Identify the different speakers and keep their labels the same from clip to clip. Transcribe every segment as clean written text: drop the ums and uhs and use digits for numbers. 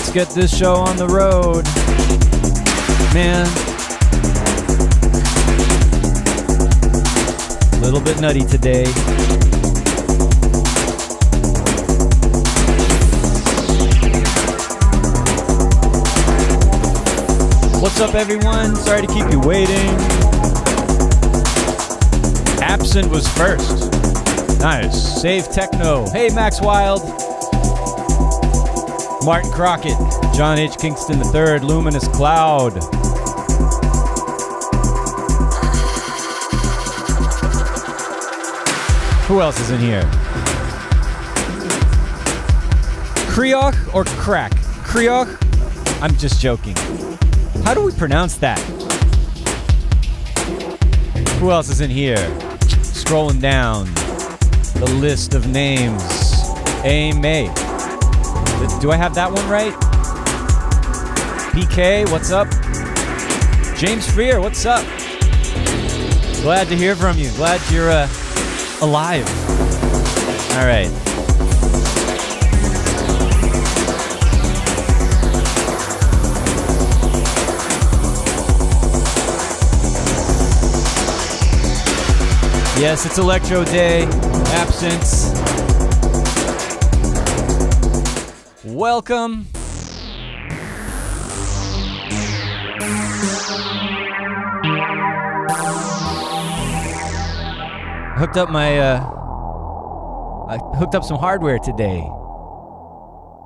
Speaker 1: Let's get this show on the road, man. A little bit nutty today. What's up, everyone? Sorry to keep you waiting. Absent was first. Nice. Save Techno. Hey, Max Wild. Martin Crockett, John H. Kingston III, Luminous Cloud. Who else is in here? Creoch or crack? Creoch? I'm just joking. How do we pronounce that? Who else is in here? Scrolling down the list of names. May. Do I have that one right? PK, what's up? James Freer, what's up? Glad to hear from you. Glad you're alive. All right. Yes, it's Electro Day. Absence. Welcome. I hooked up some hardware today.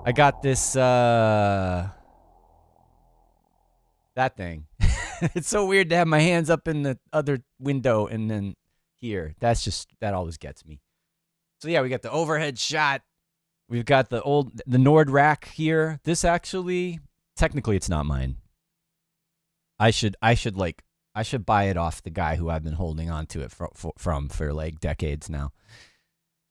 Speaker 1: I got this that thing. It's so weird to have my hands up in the other window and then here. That always gets me. So yeah, we got the overhead shot. We've got the Nord rack here. This actually, technically it's not mine. I should buy it off the guy who I've been holding on to it from for like decades now.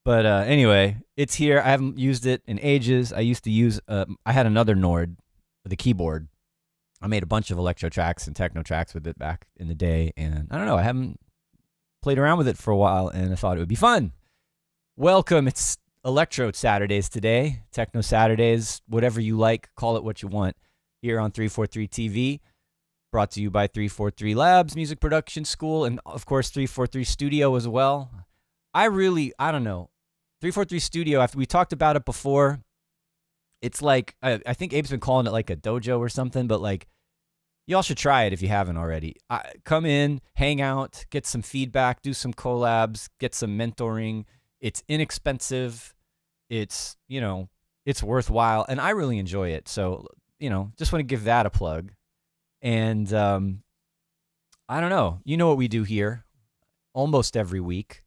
Speaker 1: But anyway, it's here. I haven't used it in ages. I used to use, I had another Nord, the keyboard. I made a bunch of electro tracks and techno tracks with it back in the day. And I don't know, I haven't played around with it for a while and I thought it would be fun. Welcome. It's Electro Saturdays today. Techno Saturdays, whatever you like, call it what you want. Here on 343 TV. Brought to you by 343 Labs, Music Production School, and of course 343 Studio as well. I don't know. 343 Studio, after we talked about it before, it's like, I think Abe's been calling it like a dojo or something, but like, y'all should try it if you haven't already. Come in, hang out, get some feedback, do some collabs, get some mentoring. It's inexpensive. It's, it's worthwhile, and I really enjoy it. So, just want to give that a plug. And I don't know. You know what we do here almost every week.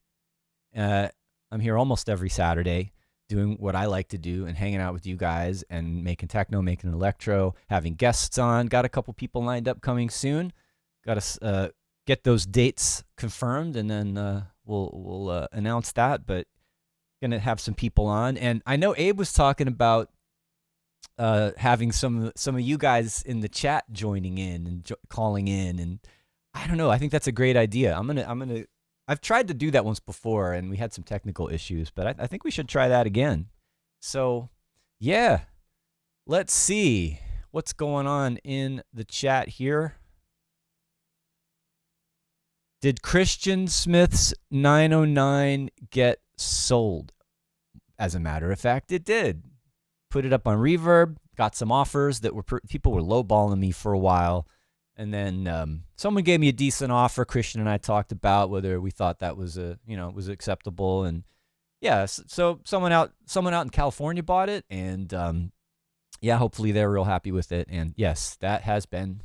Speaker 1: I'm here almost every Saturday doing what I like to do and hanging out with you guys and making techno, making electro, having guests on. Got a couple people lined up coming soon. Got to get those dates confirmed, and then we'll announce that. But going to have some people on. And I know Abe was talking about having some of you guys in the chat joining in and calling in, and I don't know. I think that's a great idea. I've tried to do that once before, and we had some technical issues, but I think we should try that again. So, yeah, let's see what's going on in the chat here. Did Christian Smith's 909 get sold? As a matter of fact, it did. Put it up on Reverb, got some offers that people were lowballing me for a while. And then someone gave me a decent offer. Christian and I talked about whether we thought that was was acceptable. And yeah, so someone out in California bought it, and yeah, hopefully they're real happy with it. And yes, that has been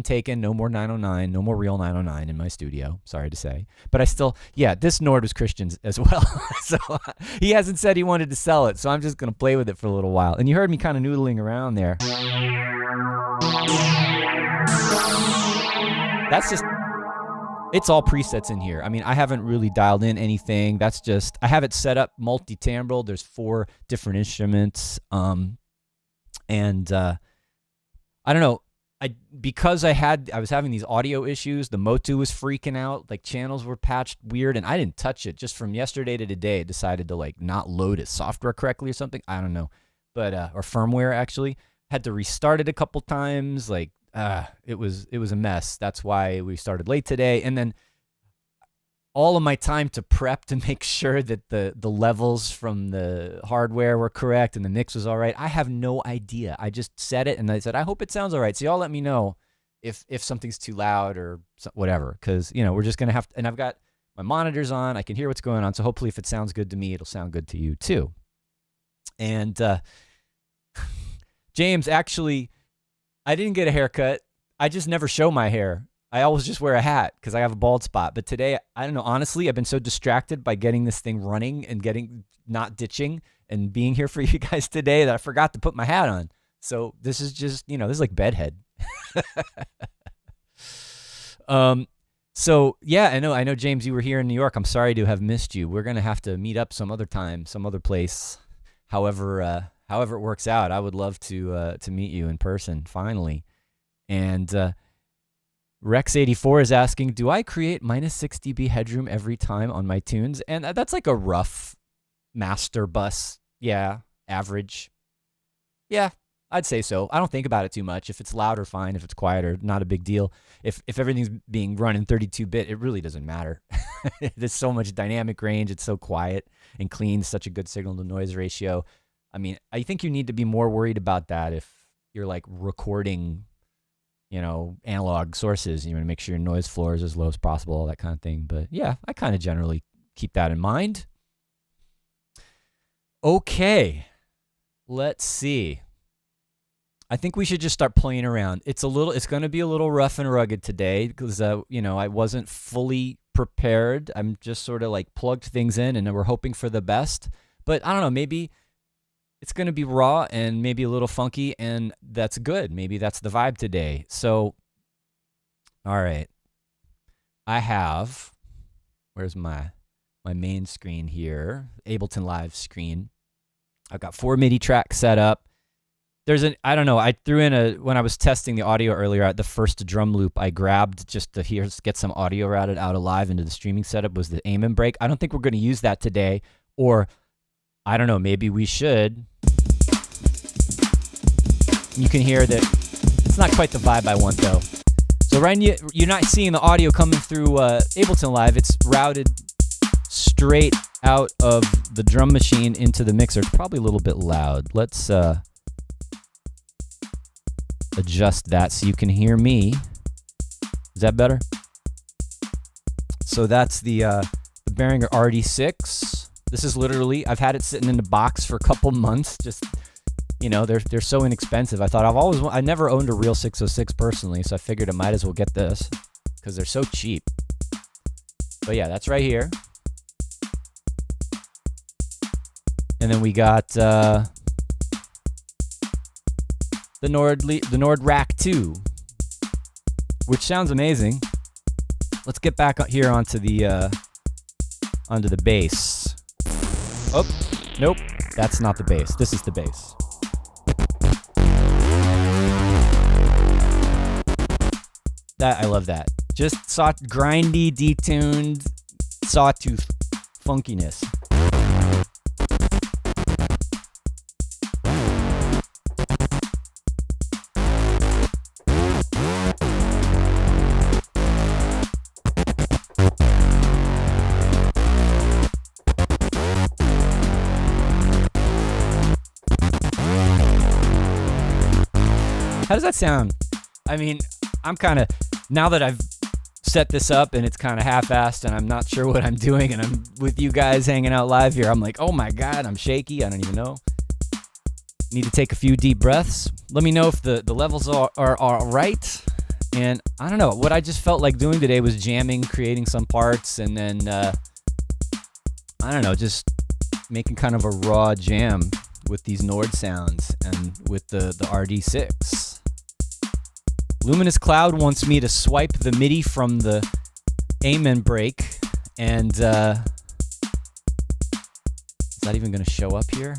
Speaker 1: taken. No more 909, no more real 909 in my studio. Sorry to say, but this Nord was Christian's as well. So he hasn't said he wanted to sell it. So I'm just gonna play with it for a little while. And you heard me kind of noodling around there. It's all presets in here. I mean, I haven't really dialed in anything. I have it set up multi-timbral. There's 4 different instruments. And I don't know. Because I was having these audio issues, the Motu was freaking out, like channels were patched weird, and I didn't touch it. Just from yesterday to today, it decided to like not load its software correctly or something. I don't know. But or firmware actually. Had to restart it a couple times. Like it was a mess. That's why we started late today. And then all of my time to prep to make sure that the levels from the hardware were correct and the mix was all right. I have no idea. I just said it and I said, I hope it sounds all right. So y'all let me know if something's too loud or whatever. Because, we're just going to have to, and I've got my monitors on. I can hear what's going on. So hopefully if it sounds good to me, it'll sound good to you too. And James, actually, I didn't get a haircut. I just never show my hair. I always just wear a hat because I have a bald spot. But today, I don't know. Honestly, I've been so distracted by getting this thing running and not ditching and being here for you guys today that I forgot to put my hat on. So this is just, this is like bedhead. So yeah, I know, James, you were here in New York. I'm sorry to have missed you. We're going to have to meet up some other time, some other place. However it works out, I would love to meet you in person finally. And Rex84 is asking, do I create -6 dB headroom every time on my tunes? And that's like a rough master bus. Yeah, average. Yeah, I'd say so. I don't think about it too much. If it's louder, fine. If it's quieter, not a big deal. If everything's being run in 32-bit, it really doesn't matter. There's so much dynamic range. It's so quiet and clean, such a good signal-to-noise ratio. I mean, I think you need to be more worried about that if you're like recording, analog sources. You want to make sure your noise floor is as low as possible, all that kind of thing. But yeah, I kind of generally keep that in mind. Okay, let's see. I think we should just start playing around. It's going to be a little rough and rugged today because, I wasn't fully prepared. I'm just sort of like plugged things in and we're hoping for the best. But I don't know, maybe it's going to be raw and maybe a little funky, and that's good. Maybe that's the vibe today. So, all right. I have, where's my main screen here? Ableton Live screen. I've got 4 MIDI tracks set up. I don't know, I threw in when I was testing the audio earlier at the first drum loop, I grabbed just to get some audio routed out of live into the streaming setup was the Amen break. I don't think we're going to use that today, or I don't know, maybe we should. You can hear that it's not quite the vibe I want though. So right now, you're not seeing the audio coming through Ableton Live. It's routed straight out of the drum machine into the mixer. It's probably a little bit loud. Let's adjust that so you can hear me. Is that better? So that's the Behringer RD6. This is literally, I've had it sitting in the box for a couple months. Just, they're so inexpensive. I never owned a real 606 personally, so I figured I might as well get this because they're so cheap. But yeah, that's right here. And then we got the Nord Rack 2, which sounds amazing. Let's get back here onto the bass. Oh, nope, that's not the bass. This is the bass. I love that. Just grindy, detuned, sawtooth funkiness. How does that sound? I mean, now that I've set this up and it's kind of half-assed and I'm not sure what I'm doing and I'm with you guys hanging out live here, I'm like, oh my God, I'm shaky. I don't even know. Need to take a few deep breaths. Let me know if the levels are all right. And I don't know, what I just felt like doing today was jamming, creating some parts, and then, I don't know, just making kind of a raw jam with these Nord sounds and with the RD6. Luminous Cloud wants me to swipe the MIDI from the Amen break, and is that even going to show up here?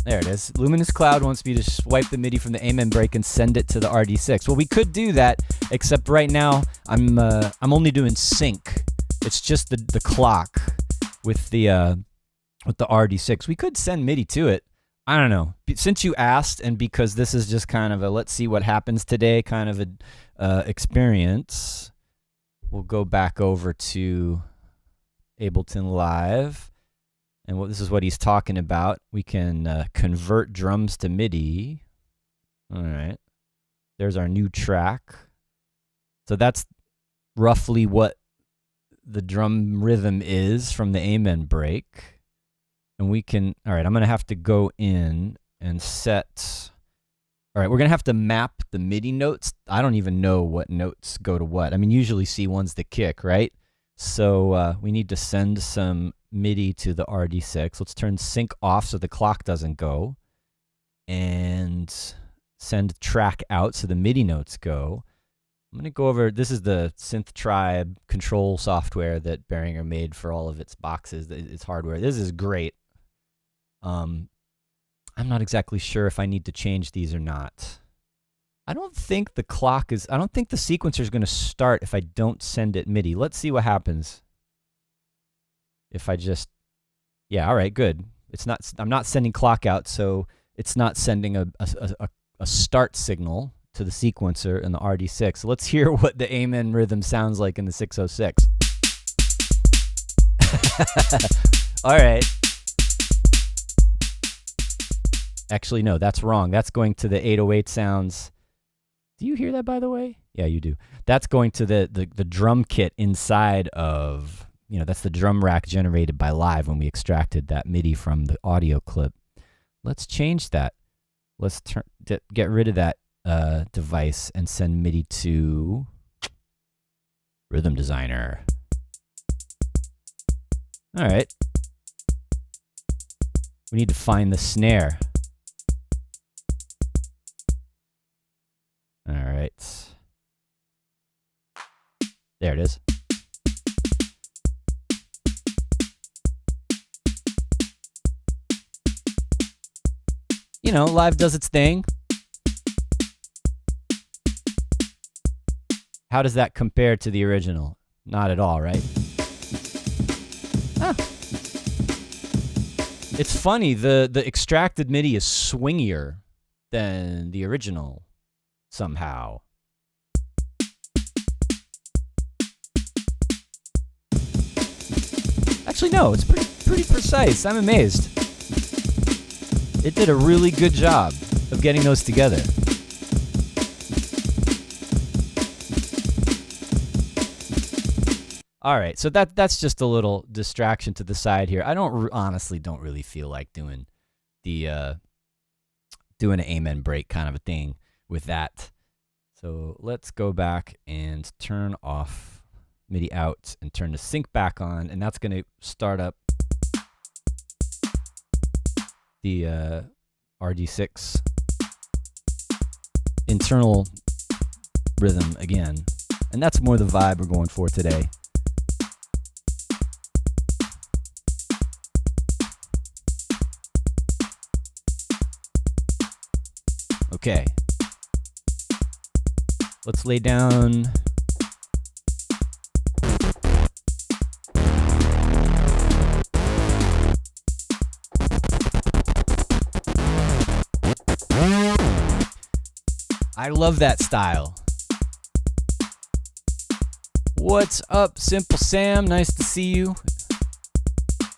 Speaker 1: There it is. Luminous Cloud wants me to swipe the MIDI from the Amen break and send it to the RD6. Well, we could do that, except right now I'm only doing sync. It's just the clock with the RD6. We could send MIDI to it. I don't know. Since you asked, and because this is just kind of a let's see what happens today kind of a experience, we'll go back over to Ableton Live. And this is what he's talking about. We can convert drums to MIDI. All right. There's our new track. So that's roughly what the drum rhythm is from the Amen break. And we can, all right, I'm going to have to go in and set All right, we're going to have to map the MIDI notes. I don't even know what notes go to what. I mean, usually see ones that kick, right? So we need to send some MIDI to the RD6. Let's turn sync off so the clock doesn't go. And send track out so the MIDI notes go. I'm going to go over, this is the Synth Tribe control software that Behringer made for all of its boxes, its hardware. This is great. I'm not exactly sure if I need to change these or not. I don't think the clock is, I don't think the sequencer is going to start if I don't send it MIDI. Let's see what happens. If I just, yeah, all right, good. It's not, I'm not sending clock out, so it's not sending a start signal to the sequencer in the RD6. So let's hear what the Amen rhythm sounds like in the 606. All right. Actually, no, that's wrong. That's going to the 808 sounds. Do you hear that, by the way? Yeah, you do. That's going to the drum kit inside of, you know, that's the drum rack generated by Live when we extracted that MIDI from the audio clip. Let's change that. Let's get rid of that device and send MIDI to Rhythm Designer. All right. We need to find the snare. All right. There it is. You know, Live does its thing. How does that compare to the original? Not at all, right? Ah. It's funny, the extracted MIDI is swingier than the original somehow. Actually, no, it's pretty precise. I'm amazed. It did a really good job of getting those together. All right, so that's just a little distraction to the side here. I honestly don't really feel like doing the doing an Amen break kind of a thing with that. So let's go back and turn off MIDI out and turn the sync back on, and that's going to start up the RD6 internal rhythm again. And that's more the vibe we're going for today. Okay. Let's lay down I love that style. What's up, Simple Sam? Nice to see you.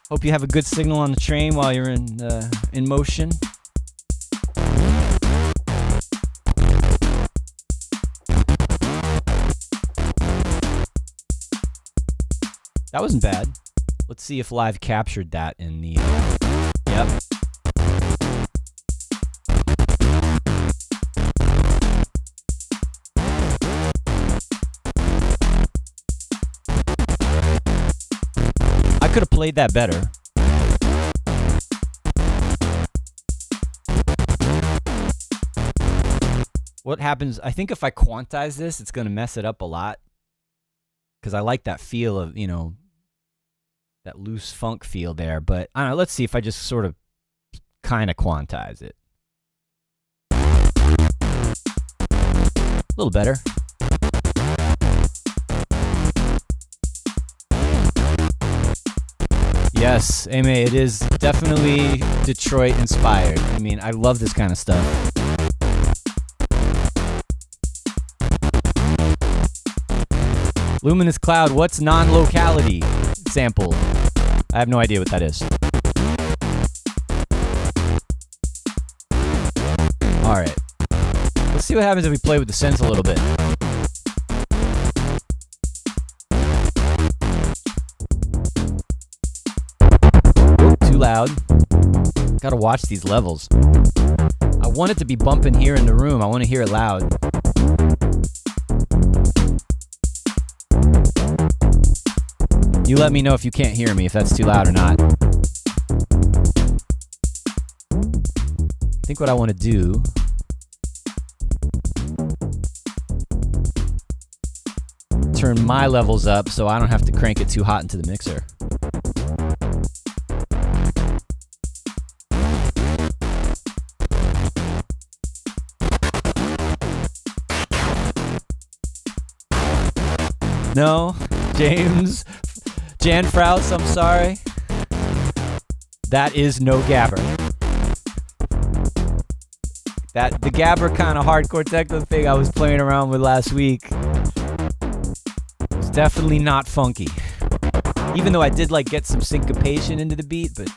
Speaker 1: Hope you have a good signal on the train while you're in motion. That wasn't bad. Let's see if Live captured that in the... Yep. I could have played that better. What happens, I think if I quantize this, it's going to mess it up a lot. Because I like that feel of, you know, that loose funk feel there. But I don't know, let's see if I just sort of kind of quantize it. A little better. Yes, Ame, it is definitely Detroit inspired. I mean, I love this kind of stuff. Luminous Cloud, what's non-locality sample? I have no idea what that is. All right. Let's see what happens if we play with the synths a little bit. Oh, too loud. Gotta watch these levels. I want it to be bumping here in the room. I want to hear it loud. You let me know if you can't hear me, if that's too loud or not. I think what I want to do turn my levels up so I don't have to crank it too hot into the mixer. No, James, Jan Fraus, I'm sorry. That is no gabber. The gabber kind of hardcore techno thing I was playing around with last week was definitely not funky. Even though I did like get some syncopation into the beat, but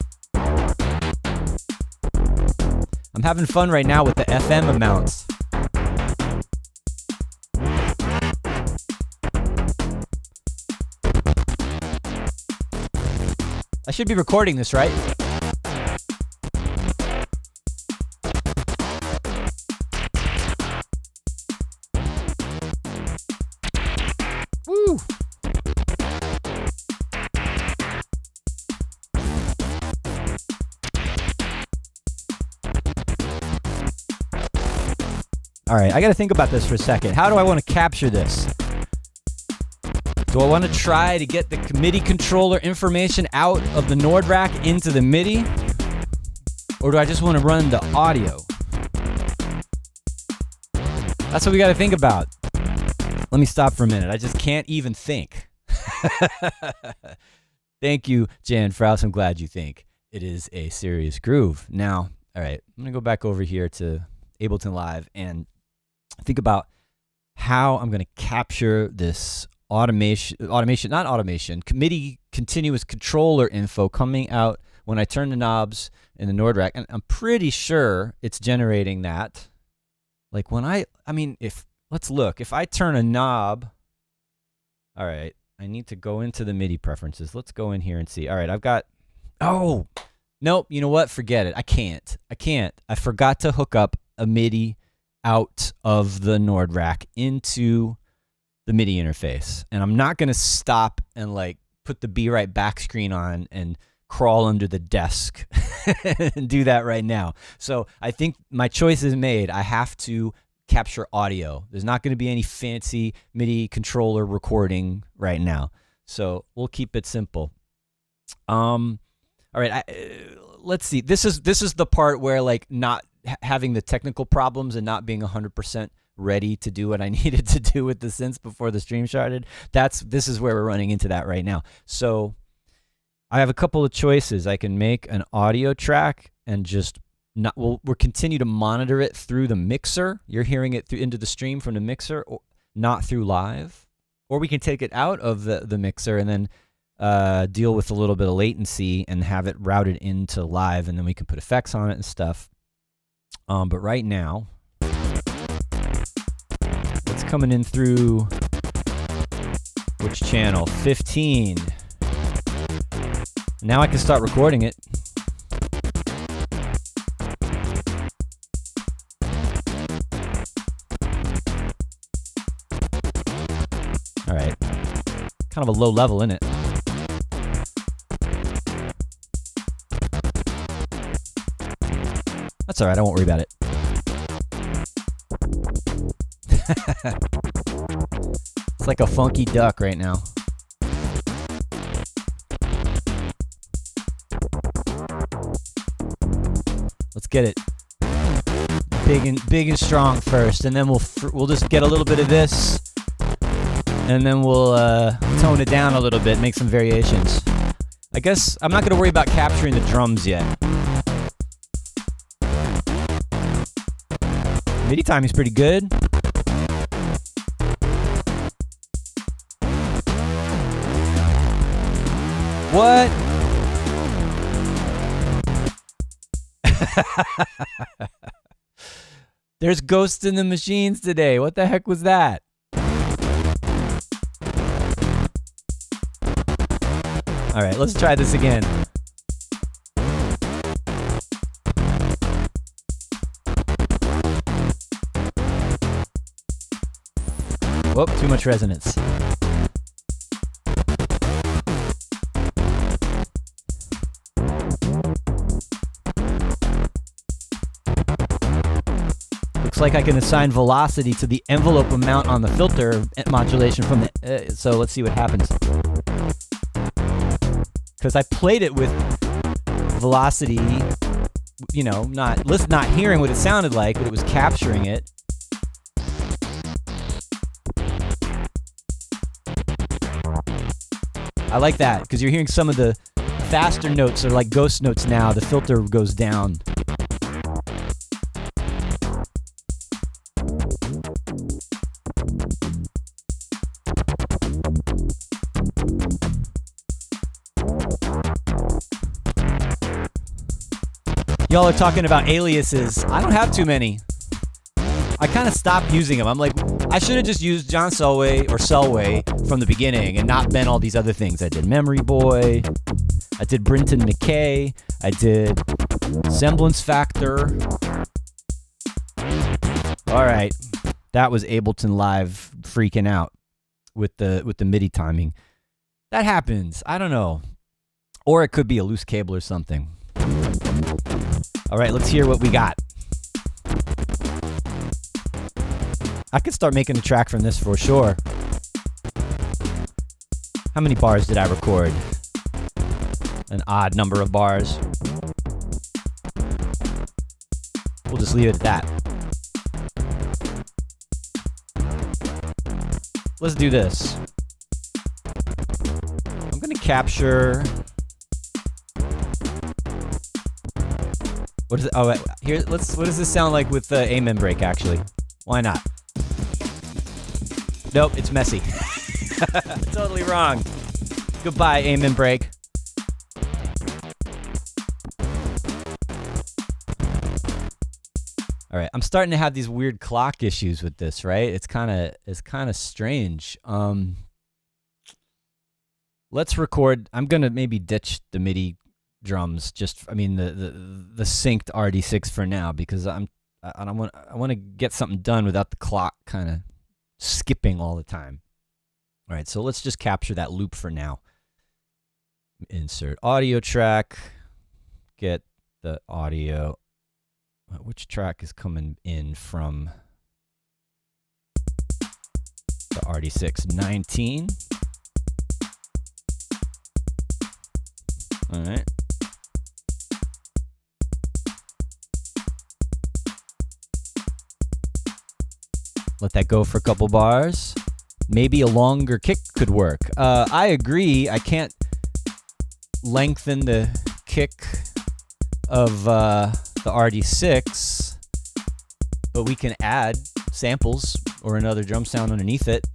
Speaker 1: I'm having fun right now with the FM amounts. I should be recording this, right? Woo! All right, I got to think about this for a second. How do I want to capture this? Do I want to try to get the MIDI controller information out of the Nord rack into the MIDI? Or do I just want to run the audio? That's what we got to think about. Let me stop for a minute. I just can't even think. Thank you, Jan Fraus. I'm glad you think. It is a serious groove. Now, all right, I'm going to go back over here to Ableton Live and think about how I'm going to capture this MIDI continuous controller info coming out when I turn the knobs in the Nord rack. And I'm pretty sure it's generating that. Like when let's look. If I turn a knob, all right, I need to go into the MIDI preferences. Let's go in here and see. All right, I've got, oh, nope, you know what? Forget it. I can't. I forgot to hook up a MIDI out of the Nord rack into the MIDI interface. And I'm not going to stop and like put the Be Right back screen on and crawl under the desk and do that right now. So I think my choice is made. I have to capture audio. There's not going to be any fancy MIDI controller recording right now. So we'll keep it simple. All right. Let's see. This is the part where like not having the technical problems and not being 100% ready to do what I needed to do with the synths before the stream started. This is where we're running into that right now. So I have a couple of choices. I can make an audio track and just we'll continue to monitor it through the mixer. You're hearing it into the stream from the mixer, or not through live. Or we can take it out of the mixer and then deal with a little bit of latency and have it routed into live, and then we can put effects on it and stuff. But right now, it's coming in through which channel? 15. Now I can start recording it. All right. Kind of a low level, isn't it? That's all right. I won't worry about it. It's like a funky duck right now. Let's get it big and strong first, and then we'll just get a little bit of this, and then we'll tone it down a little bit, make some variations. I guess I'm not going to worry about capturing the drums yet. MIDI timing's pretty good. What? There's ghosts in the machines today. What the heck was that? All right, let's try this again. Whoop, too much resonance. Looks like I can assign velocity to the envelope amount on the filter modulation from the, so let's see what happens. Because I played it with velocity, you know, not hearing what it sounded like, but it was capturing it. I like that, because you're hearing some of the faster notes are like ghost notes now. The filter goes down. Y'all are talking about aliases. I don't have too many. I kind of stopped using them. I'm like, I should have just used John Selway or Selway from the beginning and not been all these other things. I did Memory Boy. I did Brinton McKay. I did Semblance Factor. All right. That was Ableton Live freaking out with the MIDI timing. That happens. I don't know. Or it could be a loose cable or something. All right, let's hear what we got. I could start making a track from this for sure. How many bars did I record? An odd number of bars. We'll just leave it at that. Let's do this. I'm gonna capture. What is it? Oh, here. What does this sound like with the Amen break? Actually, why not? Nope, it's messy. Totally wrong. Goodbye, Amen break. All right, I'm starting to have these weird clock issues with this. Right? It's kind of strange. Let's record. I'm gonna maybe ditch the MIDI drums. I mean the synced RD6 for now, because I want to get something done without the clock kind of skipping all the time. All right, so let's just capture that loop for now. Insert audio track. Get the audio. Which track is coming in from the RD6? 19. All right. Let that go for a couple bars. Maybe a longer kick could work. I agree. I can't lengthen the kick of the RD6, but we can add samples or another drum sound underneath it.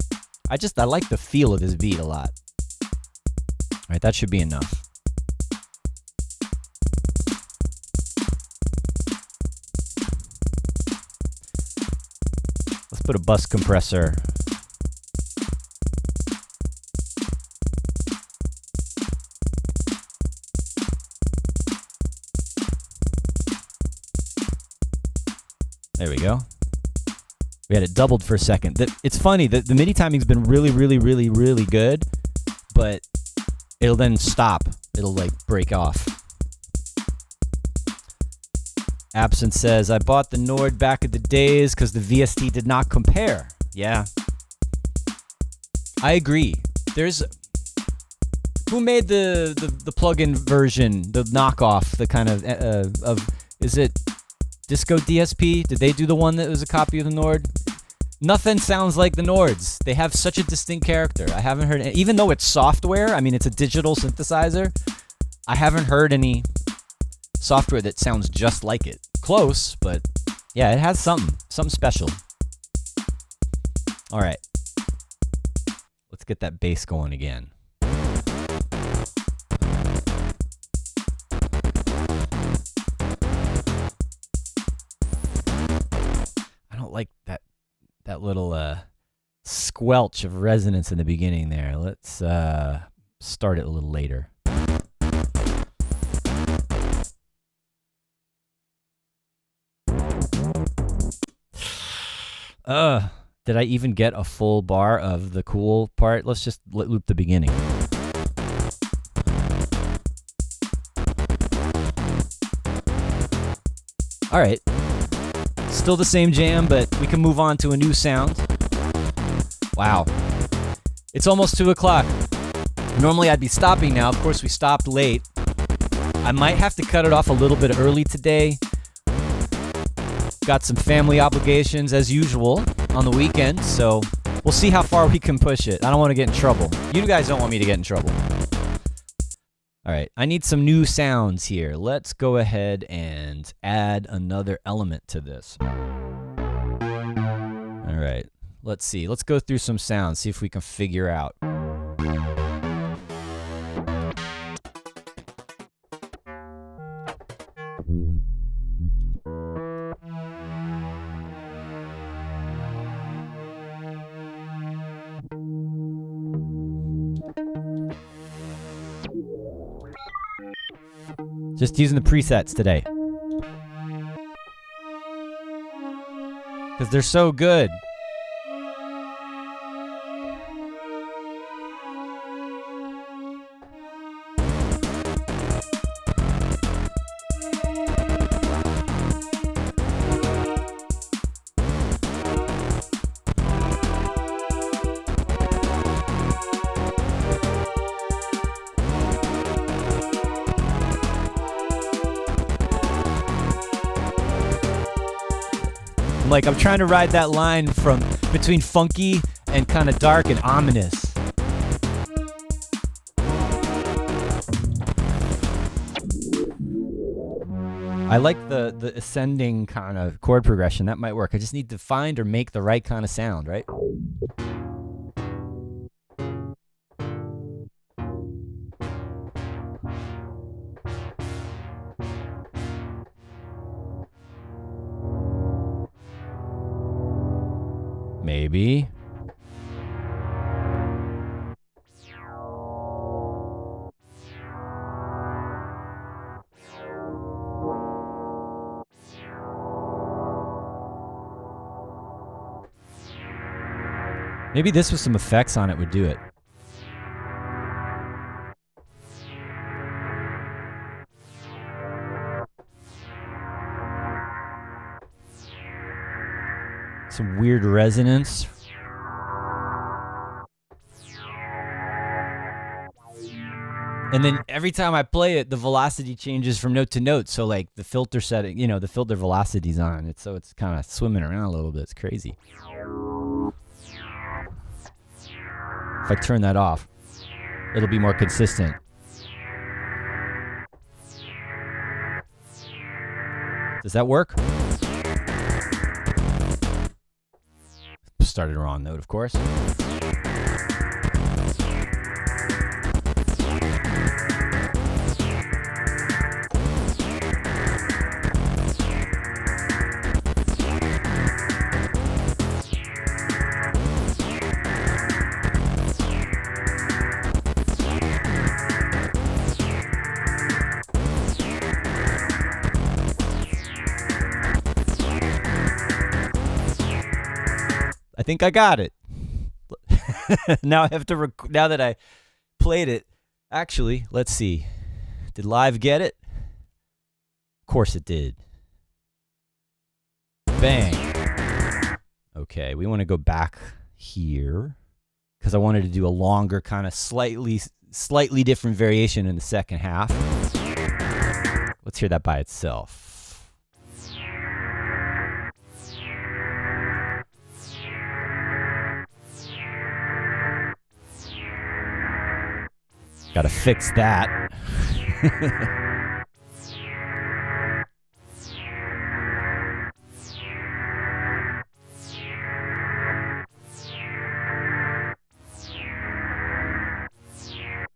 Speaker 1: I like the feel of this beat a lot. All right, that should be enough. Let's put a bus compressor. There we go. We had it doubled for a second. It's funny that the MIDI timing's been really, really, really, really good, but it'll then stop. It'll like break off. Absent says, I bought the Nord back in the days because the VST did not compare. Yeah. I agree. Who made the plug-in version, the knockoff, the kind of is it Disco DSP? Did they do the one that was a copy of the Nord? Nothing sounds like the Nords. They have such a distinct character. I haven't heard, even though it's software, I mean, it's a digital synthesizer, I haven't heard any software that sounds just like it. Close, but yeah, it has something special. All right. Let's get that bass going again. I don't like that little squelch of resonance in the beginning there. Let's start it a little later. Did I even get a full bar of the cool part? Let's just loop the beginning. All right. Still the same jam, but we can move on to a new sound. Wow. It's almost 2 o'clock. Normally I'd be stopping now. Of course, we stopped late. I might have to cut it off a little bit early today. Got some family obligations as usual on the weekend, so we'll see how far we can push it. I don't want to get in trouble. You guys don't want me to get in trouble. All right, I need some new sounds here. Let's go ahead and add another element to this. All right, let's see. Let's go through some sounds, see if we can figure out. Just using the presets today. Because they're so good. Like, I'm trying to ride that line from between funky and kind of dark and ominous. I like the ascending kind of chord progression. That might work. I just need to find or make the right kind of sound, right? Maybe. Maybe this with some effects on it would do it. Some weird resonance. And then every time I play it, the velocity changes from note to note. So like the filter setting, you know, the filter velocity's on. It's kind of swimming around a little bit. It's crazy. If I turn that off, it'll be more consistent. Does that work? Started a wrong note, of course. I think I got it. Now I have to now that I played it. Actually, let's see. Did Live get it? Of course it did. Bang. Okay, we want to go back here because I wanted to do a longer kind of slightly different variation in the second half. Let's hear that by itself. Gotta fix that.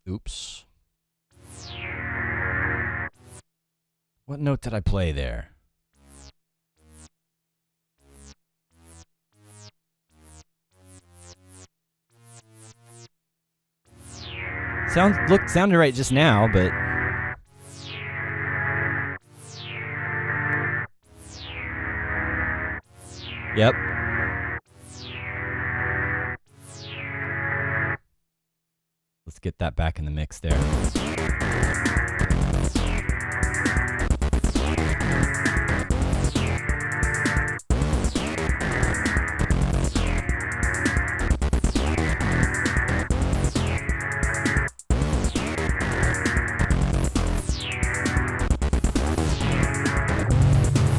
Speaker 1: Oops. What note did I play there? Sounded right just now, but yep. get that back in the mix there.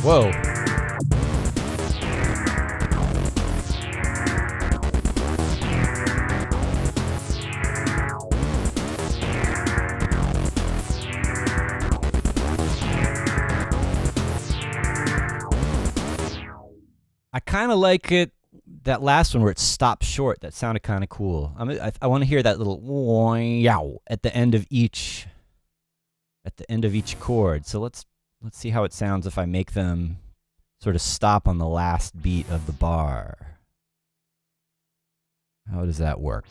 Speaker 1: Whoa. I kind of like it, that last one where it stops short. That sounded kind of cool. I want to hear that little yow at the end of each chord. So let's see how it sounds if I make them sort of stop on the last beat of the bar. How does that work?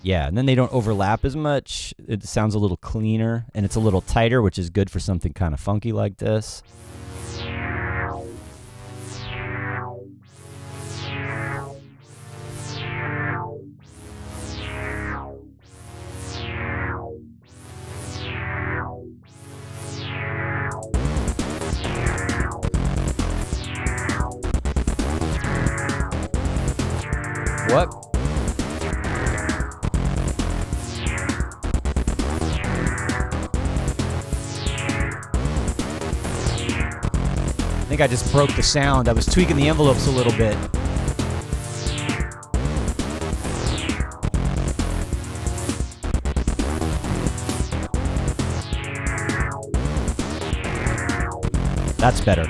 Speaker 1: Yeah, and then they don't overlap as much. It sounds a little cleaner, and it's a little tighter, which is good for something kind of funky like this. What? I think I just broke the sound. I was tweaking the envelopes a little bit. That's better.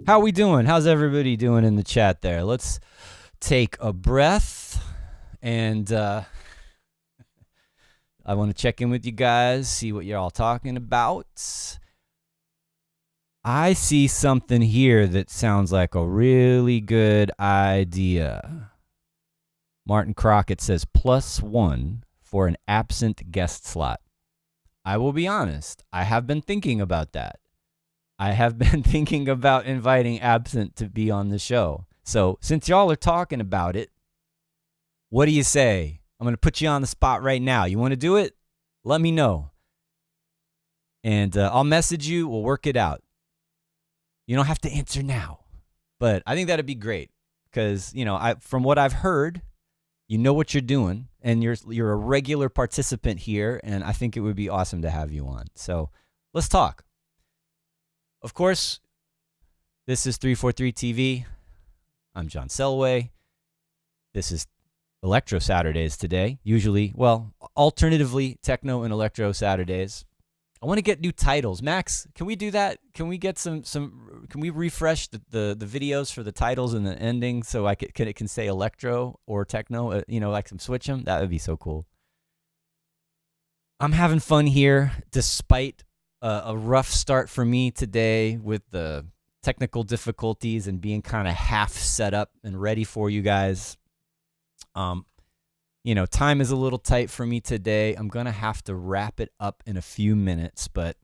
Speaker 1: How we doing? How's everybody doing in the chat there? Let's take a breath, and I want to check in with you guys, see what you're all talking about. I see something here that sounds like a really good idea. Martin Crockett says +1 for an absent guest slot. I will be honest, I have been thinking about that. I have been thinking about inviting Absent to be on the show. So since y'all are talking about it, what do you say? I'm going to put you on the spot right now. You want to do it? Let me know. And I'll message you. We'll work it out. You don't have to answer now. But I think that'd be great because, you know, from what I've heard, you know what you're doing, and you're a regular participant here, and I think it would be awesome to have you on. So let's talk. Of course, this is 343 TV. I'm John Selway. This is Electro Saturdays today. Usually, well, alternatively, Techno and Electro Saturdays. I want to get new titles. Max, can we do that? Can we get can we refresh the videos for the titles and the ending so it can say Electro or Techno? You know, like switch them? That would be so cool. I'm having fun here despite a rough start for me today with the technical difficulties and being kind of half set up and ready for you guys. You know, time is a little tight for me today. I'm going to have to wrap it up in a few minutes, but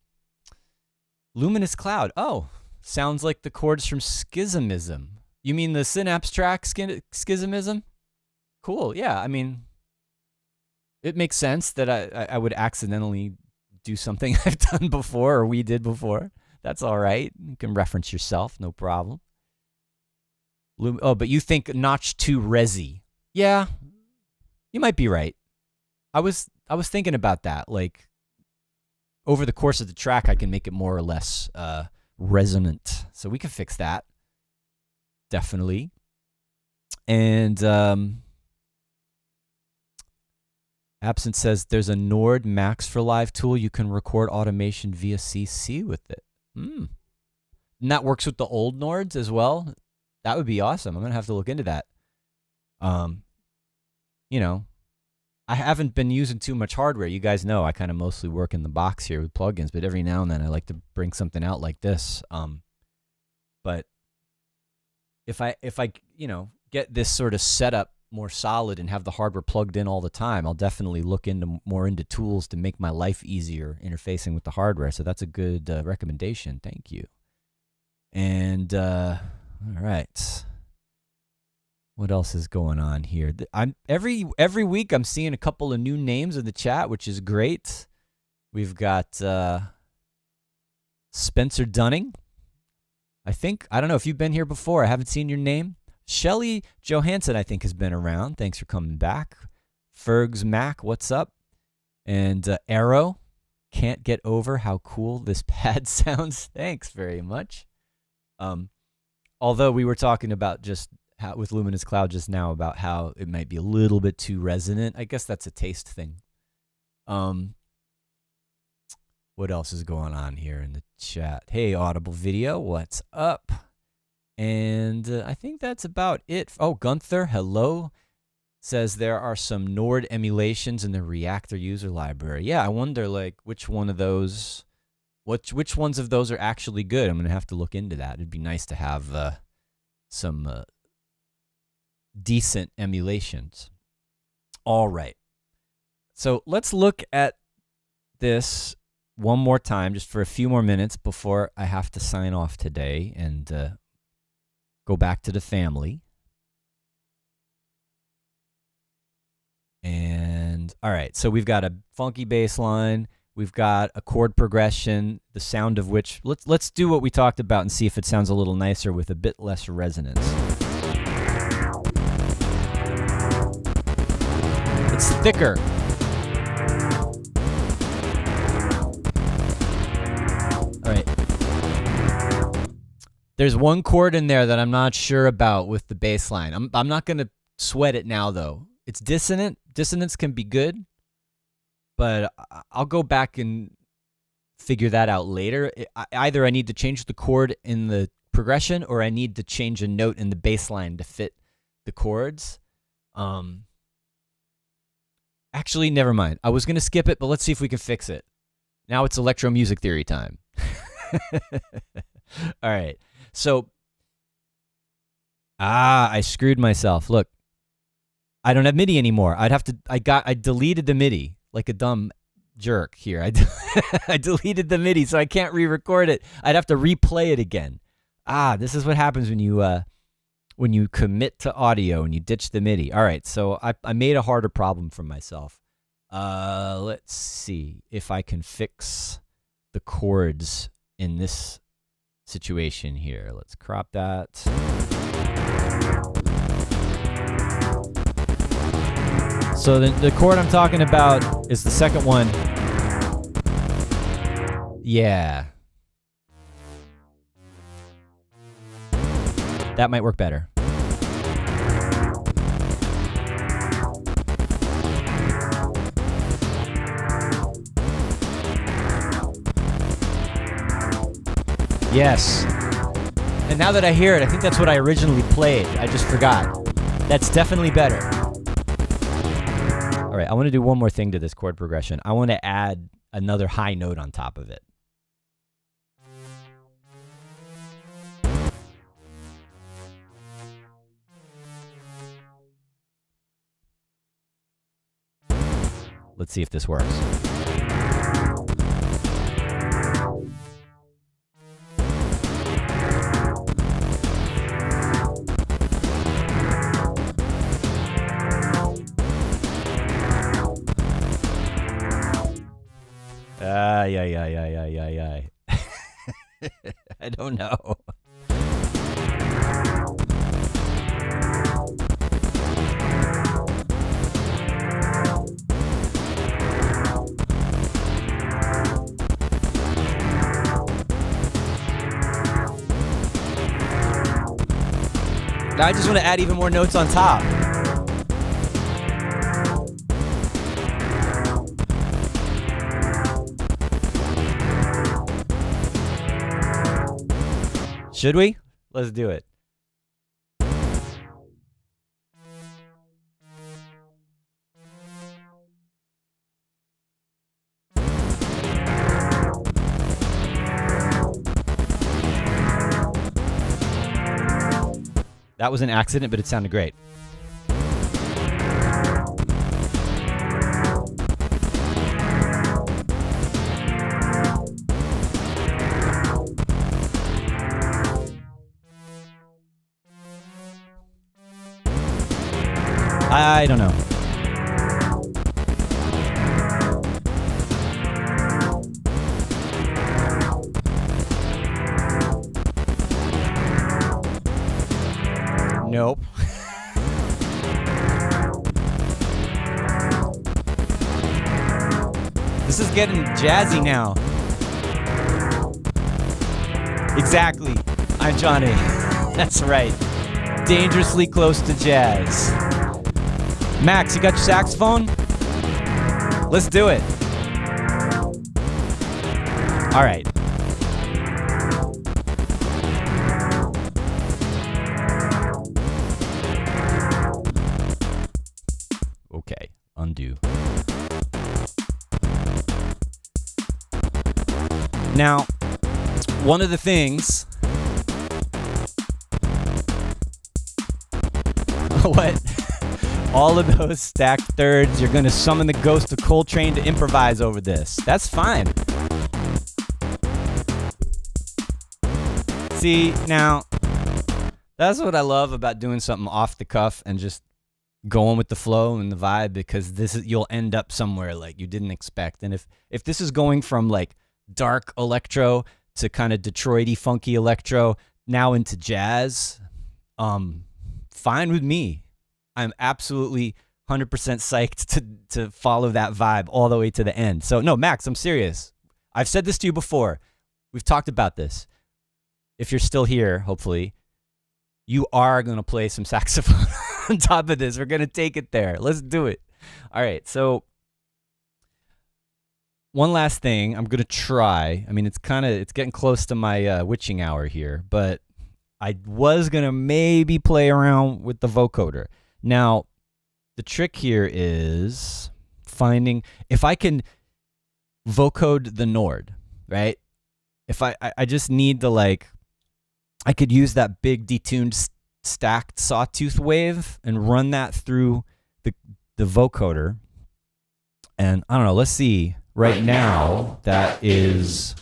Speaker 1: Luminous Cloud. Oh, sounds like the chords from Schismism. You mean the Synapse track Schismism? Cool. Yeah, I mean, it makes sense that I would accidentally do something I've done before or we did before. That's all right. You can reference yourself, no problem. Oh, but you think Notch 2 Resi. Yeah, you might be right. I was thinking about that. Like, over the course of the track, I can make it more or less resonant. So we can fix that. Definitely. And Absent says there's a Nord Max for Live tool. You can record automation via CC with it. And that works with the old Nords as well. That would be awesome. I'm going to have to look into that. You know, I haven't been using too much hardware. You guys know I kind of mostly work in the box here with plugins, but every now and then I like to bring something out like this. But if I you know, get this sort of setup more solid and have the hardware plugged in all the time, I'll definitely look more into tools to make my life easier interfacing with the hardware. So that's a good recommendation. Thank you. And all right. What else is going on here? Every week I'm seeing a couple of new names in the chat, which is great. We've got Spencer Dunning. I don't know if you've been here before. I haven't seen your name. Shelly Johansson, I think, has been around. Thanks for coming back. Fergs Mac, what's up? And Arrow, can't get over how cool this pad sounds. Thanks very much. Although we were talking about just how, with Luminous Cloud just now, about how it might be a little bit too resonant. I guess that's a taste thing. What else is going on here in the chat? Hey, Audible Video, what's up? And I think that's about it. Oh, Gunther, hello. Says there are some Nord emulations in the Reactor user library. Yeah, I wonder like which one of those, which ones of those are actually good. I'm gonna have to look into that. It'd be nice to have some decent emulations. All right. So let's look at this one more time, just for a few more minutes before I have to sign off today and go back to the family. And all right, so we've got a funky bass line, we've got a chord progression, the sound of which let's do what we talked about and see if it sounds a little nicer with a bit less resonance. It's thicker. All right. There's one chord in there that I'm not sure about with the bass line. I'm not going to sweat it now, though. It's dissonant. Dissonance can be good, but I'll go back and figure that out later. Either I need to change the chord in the progression or I need to change a note in the bass line to fit the chords. Actually, never mind. I was going to skip it, but let's see if we can fix it. Now it's electro music theory time. All right. So, I screwed myself. Look, I don't have MIDI anymore. I deleted the MIDI like a dumb jerk here. I deleted the MIDI, so I can't re-record it. I'd have to replay it again. This is what happens when you commit to audio and you ditch the MIDI. All right, so I made a harder problem for myself. Let's see if I can fix the chords in this situation here. Let's crop that. So the chord I'm talking about is the second one. Yeah. That might work better. Yes. And now that I hear it, I think that's what I originally played. I just forgot. That's definitely better. All right, I want to do one more thing to this chord progression. I want to add another high note on top of it. Let's see if this works. Yeah. I don't know. I just want to add even more notes on top. Should we? Let's do it. That was an accident, but it sounded great. I don't know. Nope. This is getting jazzy now. Exactly. I'm Johnny. That's right. Dangerously close to jazz. Max, you got your saxophone? Let's do it. All right. Okay, undo. Now, one of the things... What? All of those stacked thirds, you're going to summon the ghost of Coltrane to improvise over this. That's fine. See, now, that's what I love about doing something off the cuff and just going with the flow and the vibe, because you'll end up somewhere like you didn't expect. And if this is going from like dark electro to kind of Detroity funky electro now into jazz, fine with me. I'm absolutely 100% psyched to follow that vibe all the way to the end. So no, Max, I'm serious. I've said this to you before. We've talked about this. If you're still here, hopefully, you are going to play some saxophone on top of this. We're going to take it there. Let's do it. All right. So one last thing I'm going to try. I mean, it's getting close to my witching hour here, but I was going to maybe play around with the vocoder. Now, the trick here is finding, if I can vocode the Nord, right? If I just need the, like, I could use that big detuned stacked sawtooth wave and run that through the vocoder. And I don't know, let's see. Right now, that is,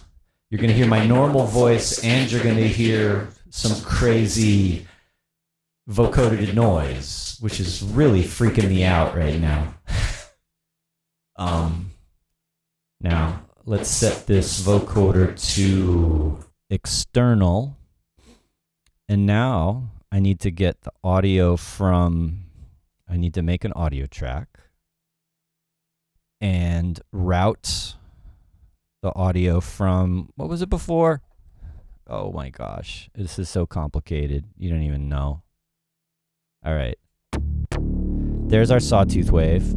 Speaker 1: you're going to hear my normal voice and you're going to hear some crazy vocoded noise, which is really freaking me out right now. Now, let's set this vocoder to external. And now I need to get the audio from, I need to make an audio track and route the audio from, what was it before? Oh my gosh, this is so complicated. You don't even know. All right. There's our sawtooth wave.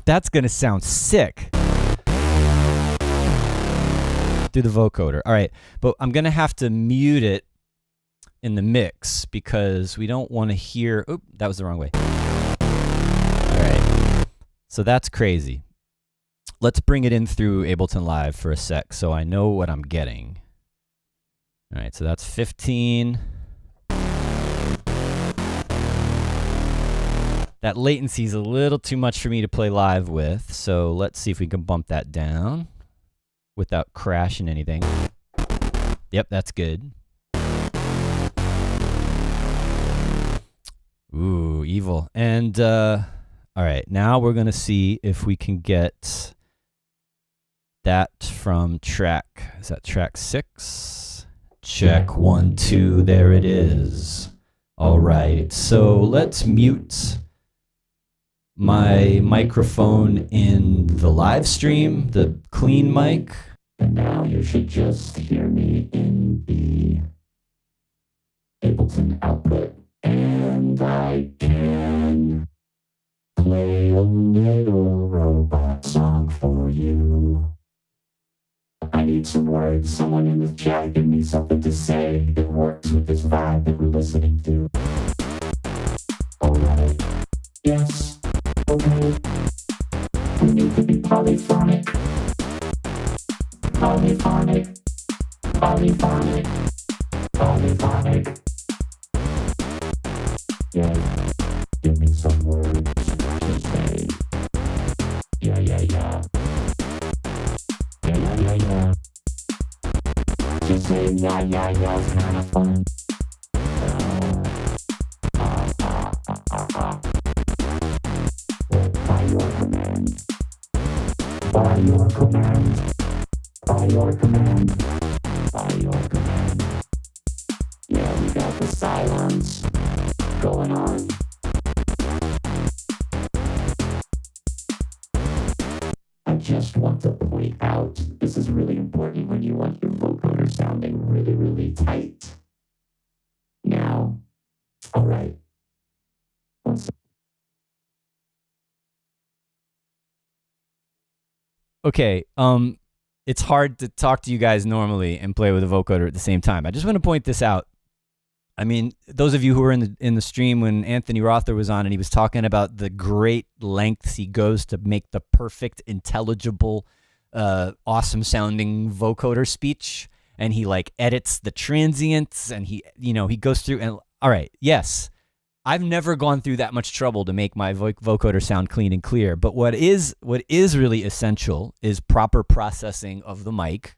Speaker 1: That's going to sound sick through the vocoder. All right, but I'm going to have to mute it in the mix because we don't want to hear... Oop, that was the wrong way. All right, so that's crazy. Let's bring it in through Ableton Live for a sec so I know what I'm getting. All right, so that's 15. That latency is a little too much for me to play live with, so let's see if we can bump that down without crashing anything. Yep, that's good. Ooh, evil. And, all right, now we're going to see if we can get that from track, is that track 6? Check 1, 2, there it is. All right, so let's mute my microphone in the live stream, the clean mic.
Speaker 2: And now you should just hear me in the Ableton output. And I can play a little robot song for you. I need some words, someone in the chat give me something to say that works with this vibe that we're listening to. Alright, yes. Okay. We need to be polyphonic. Polyphonic. Polyphonic. Polyphonic. Yeah. Give me some words to say. Yeah. Yeah. yeah, it's kind of fun. By your command. By your command. By your command. By your command. Yeah, we got the silence going on. I just want to point out, this is really important when you want your vocoder sounding really, really tight. Now, all right.
Speaker 1: Okay, it's hard to talk to you guys normally and play with a vocoder at the same time. I just want to point this out. I mean, those of you who were in the stream when Anthony Rother was on and he was talking about the great lengths he goes to make the perfect, intelligible, awesome sounding vocoder speech, and he like edits the transients and he goes through and all right, yes. I've never gone through that much trouble to make my vocoder sound clean and clear, but what is really essential is proper processing of the mic.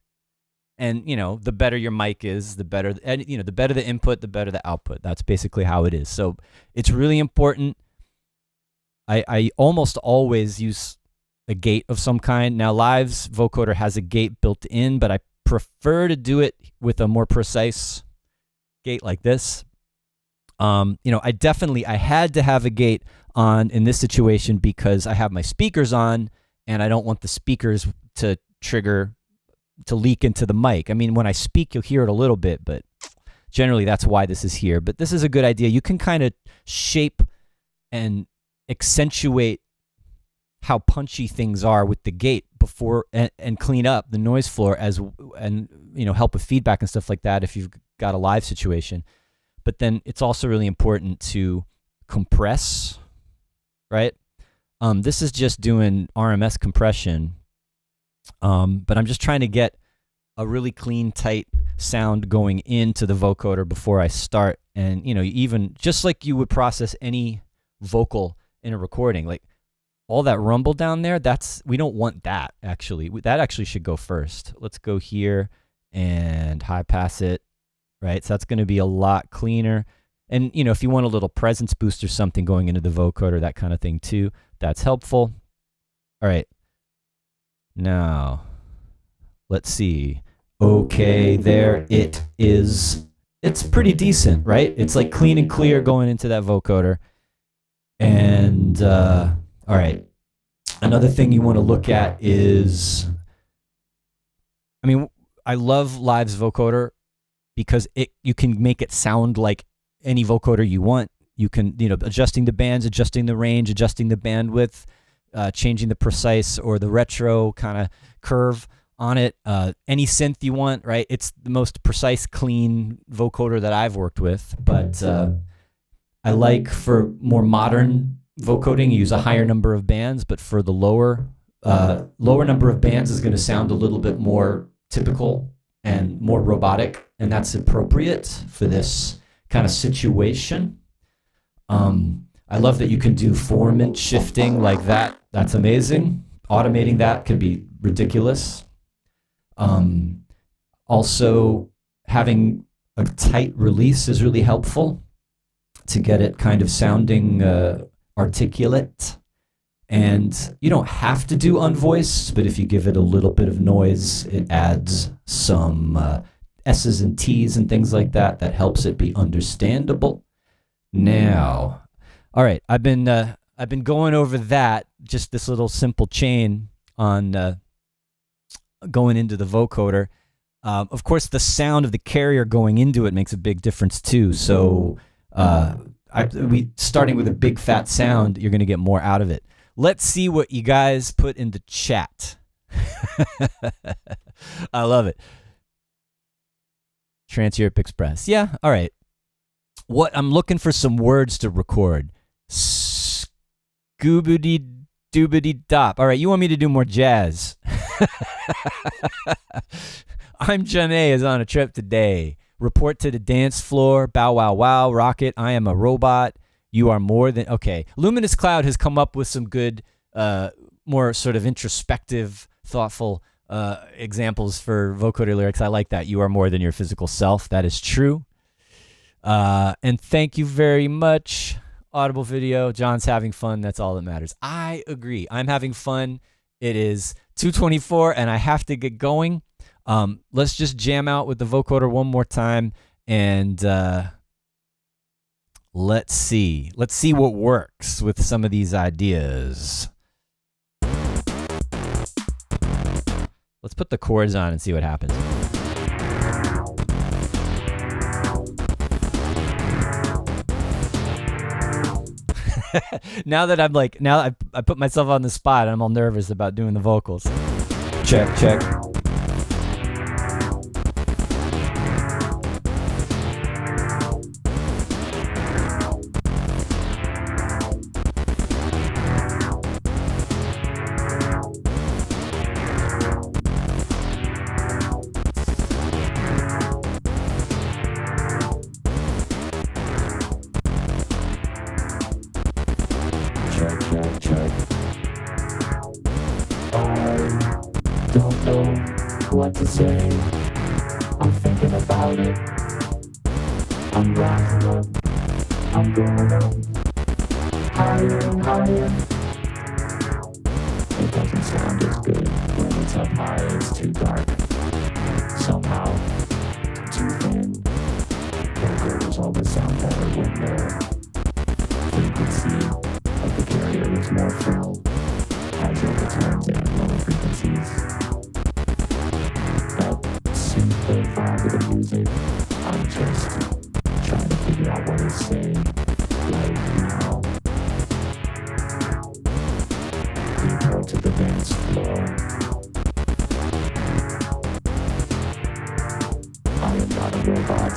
Speaker 1: And, the better your mic is, the better, and, the better the input, the better the output. That's basically how it is. So it's really important. I almost always use a gate of some kind. Now, Live's vocoder has a gate built in, but I prefer to do it with a more precise gate like this. I had to have a gate on in this situation because I have my speakers on and I don't want the speakers to leak into the mic. I mean, when I speak, you'll hear it a little bit, but generally that's why this is here. But this is a good idea. You can kind of shape and accentuate how punchy things are with the gate before and clean up the noise floor help with feedback and stuff like that if you've got a live situation. But then it's also really important to compress, right? This is just doing RMS compression. But I'm just trying to get a really clean, tight sound going into the vocoder before I start. And, even just like you would process any vocal in a recording, like all that rumble down there, we don't want that actually. That actually should go first. Let's go here and high pass it, right? So that's going to be a lot cleaner. And, if you want a little presence boost or something going into the vocoder, that kind of thing too, that's helpful. All right. Now, let's see. Okay, there it is. It's pretty decent, right? It's like clean and clear going into that vocoder. And, all right. Another thing you want to look at is, I love Live's vocoder because you can make it sound like any vocoder you want. You can, adjusting the bands, adjusting the range, adjusting the bandwidth, changing the precise or the retro kind of curve on it. Any synth you want, right? It's the most precise, clean vocoder that I've worked with. But I like for more modern vocoding, you use a higher number of bands. But for the lower number of bands is going to sound a little bit more typical and more robotic, and that's appropriate for this kind of situation. I love that you can do formant shifting like that. That's amazing. Automating that can be ridiculous. Also, having a tight release is really helpful to get it kind of sounding articulate. And you don't have to do unvoiced, but if you give it a little bit of noise, it adds some S's and T's and things like that. That helps it be understandable. Now, all right, I've been going over that, just this little simple chain on going into the vocoder. Of course, the sound of the carrier going into it makes a big difference too. So starting with a big fat sound, you're going to get more out of it. Let's see what you guys put in the chat. I love it. Trans-Europe Express. Yeah, all right. I'm looking for some words to record. Scoobity-doobity-dop. All right, you want me to do more jazz? I'm Janae is on a trip today. Report to the dance floor. Bow wow wow. Rocket. I am a robot. You are more than... Okay. Luminous Cloud has come up with some good, more sort of introspective, thoughtful examples for vocoder lyrics. I like that. You are more than your physical self. That is true. And thank you very much. Audible video. John's having fun. That's all that matters. I agree. I'm having fun. It is 2:24 and I have to get going. Let's just jam out with the vocoder one more time and let's see. Let's see what works with some of these ideas. Let's put the chords on and see what happens. Now that I'm like, now I put myself on the spot, I'm all nervous about doing the vocals. Check, check.
Speaker 2: Don't know what to say. I'm thinking about it. I'm rising up. I'm going up. Higher and higher. It doesn't sound as good when it's up high. It's too dark. Somehow, too thin. Vocals always sound better when the frequency of the carrier is more full. As overtones and lower frequencies. That synth vibe of the music, I'm just trying to figure out what it's saying right now. Report to the dance floor. I am not a robot.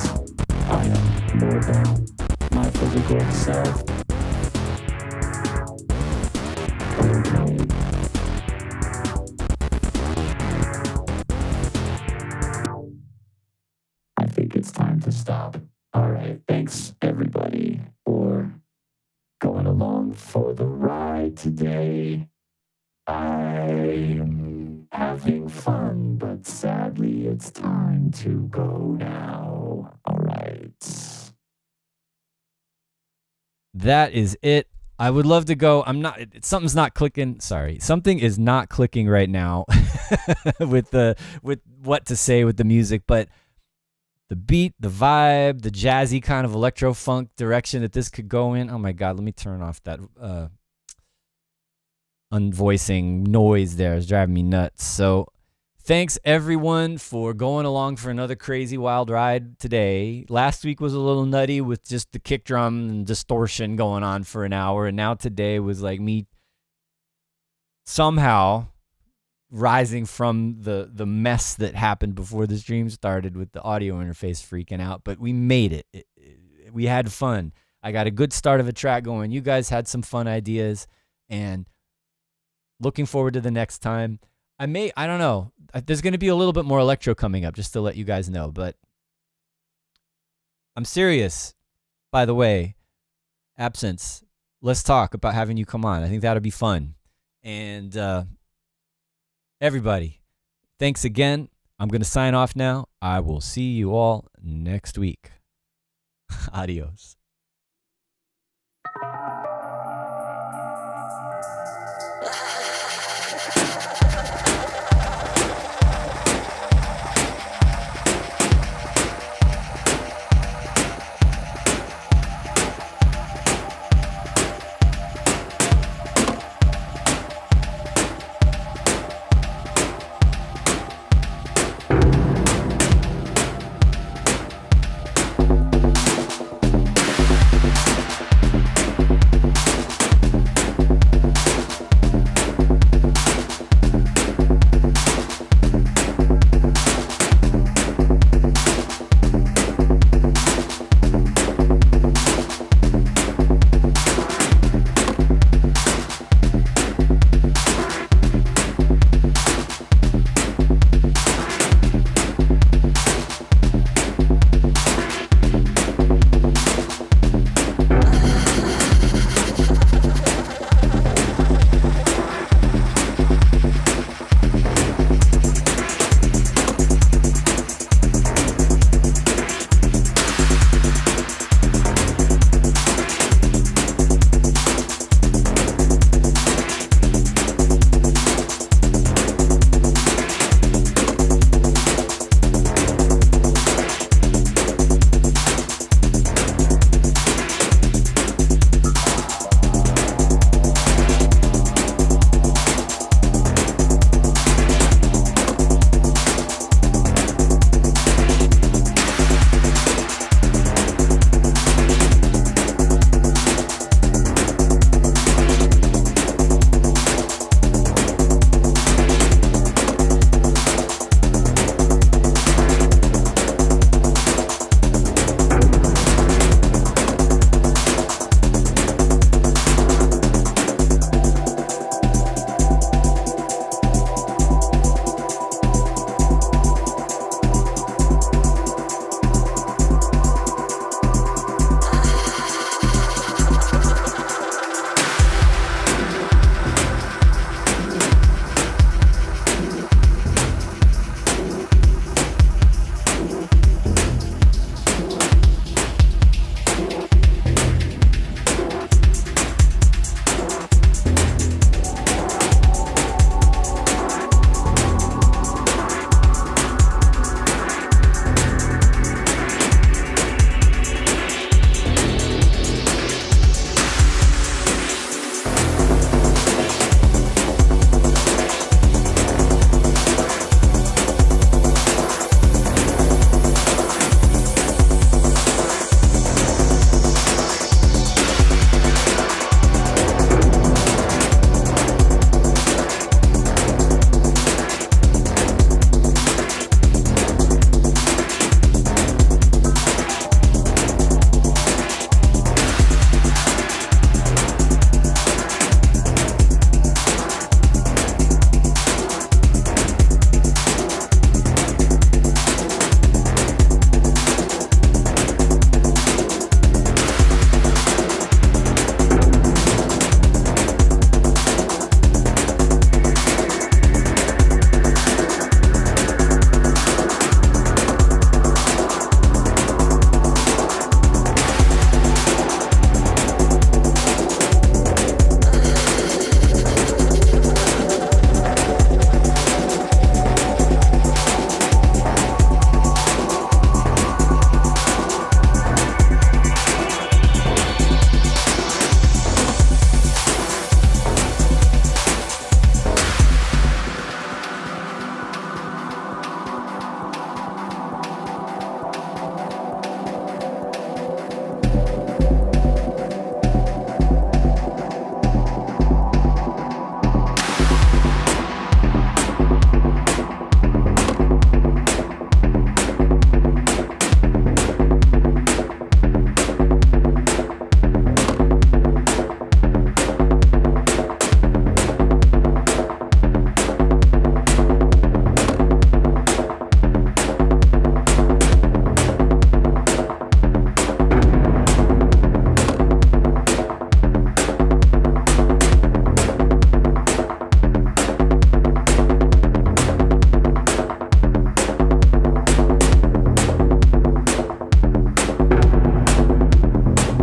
Speaker 2: I am more than my physical self. Okay. I think it's time to stop. All right, thanks everybody for going along for the ride today. I'm having fun, but sadly it's time to go now. All right.
Speaker 1: That is it. I would love to go. Something's not clicking. Sorry. Something is not clicking right now with what to say with the music, but the beat, the vibe, the jazzy kind of electro funk direction that this could go in. Oh my God, let me turn off that unvoicing noise there. It's driving me nuts. So thanks everyone for going along for another crazy wild ride today. Last week was a little nutty with just the kick drum and distortion going on for an hour. And now today was like me somehow rising from the mess that happened before the stream started with the audio interface freaking out. But we made it. We had fun. I got a good start of a track going. You guys had some fun ideas. And looking forward to the next time. I don't know. There's going to be a little bit more electro coming up, just to let you guys know. But I'm serious, by the way. Absence. Let's talk about having you come on. I think that'll be fun. And everybody, thanks again. I'm going to sign off now. I will see you all next week. Adios.